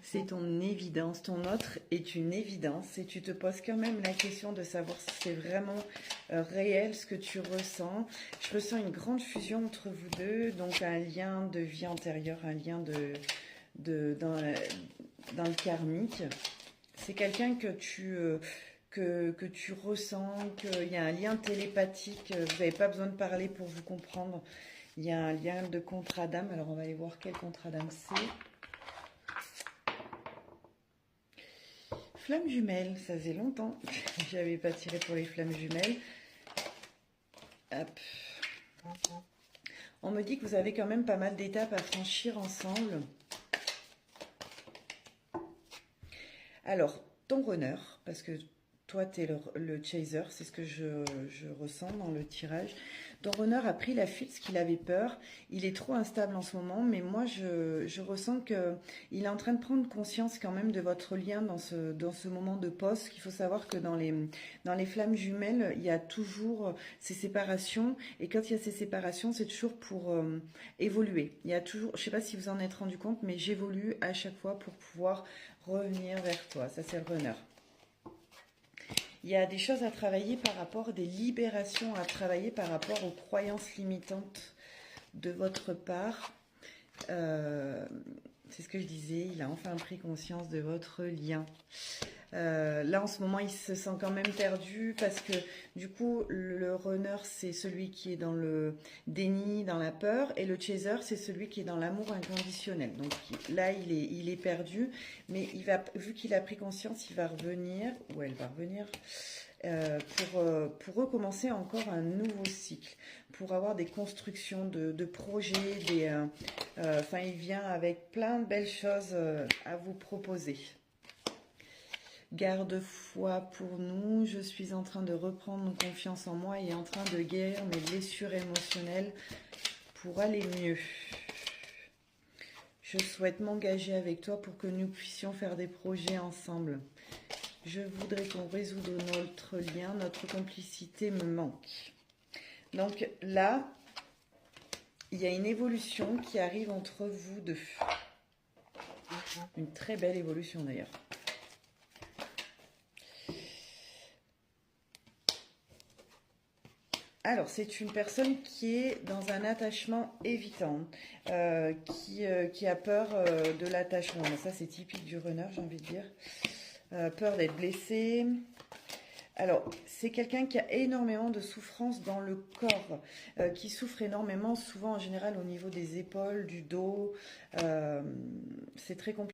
C'est ton évidence, ton autre est une évidence et tu te poses quand même la question de savoir si c'est vraiment réel ce que tu ressens. Je ressens une grande fusion entre vous deux, donc un lien de vie antérieure, un lien dans le karmique. C'est quelqu'un que tu ressens, qu'il y a un lien télépathique, vous n'avez pas besoin de parler pour vous comprendre. Il y a un lien de contrat d'âme, alors on va aller voir quel contrat d'âme c'est. Flamme jumelle, ça faisait longtemps que j'avais pas tiré pour les flammes jumelles. Hop. On me dit que vous avez quand même pas mal d'étapes à franchir ensemble. Alors, ton runner, parce que toi, tu es le chaser, c'est ce que je ressens dans le tirage. Ton runner a pris la fuite, ce qu'il avait peur. Il est trop instable en ce moment, mais moi, je ressens qu'il est en train de prendre conscience quand même de votre lien dans ce moment de pause. Il faut savoir que dans les flammes jumelles, il y a toujours ces séparations. Et quand il y a ces séparations, c'est toujours pour évoluer. Il y a toujours, je ne sais pas si vous en êtes rendu compte, mais j'évolue à chaque fois pour pouvoir revenir vers toi. Ça, c'est le runner. Il y a des choses à travailler par rapport, des libérations à travailler par rapport aux croyances limitantes de votre part. C'est ce que je disais, il a enfin pris conscience de votre lien. Là, en ce moment, il se sent quand même perdu parce que, du coup, le runner, c'est celui qui est dans le déni, dans la peur, et le chaser, c'est celui qui est dans l'amour inconditionnel. Donc là, il est perdu, mais vu qu'il a pris conscience, il va revenir, ou elle va revenir, pour recommencer encore un nouveau cycle, pour avoir des constructions de projets, enfin, il vient avec plein de belles choses à vous proposer. Garde foi pour nous, je suis en train de reprendre confiance en moi et en train de guérir mes blessures émotionnelles pour aller mieux. Je souhaite m'engager avec toi pour que nous puissions faire des projets ensemble. Je voudrais qu'on résoudre notre lien, notre complicité me manque. Donc là, il y a une évolution qui arrive entre vous deux. Une très belle évolution d'ailleurs. Alors, c'est une personne qui est dans un attachement évitant, qui a peur de l'attachement. Ça, c'est typique du runner, j'ai envie de dire. Peur d'être blessé. Alors, c'est quelqu'un qui a énormément de souffrance dans le corps, qui souffre énormément, souvent en général au niveau des épaules, du dos. C'est très compliqué.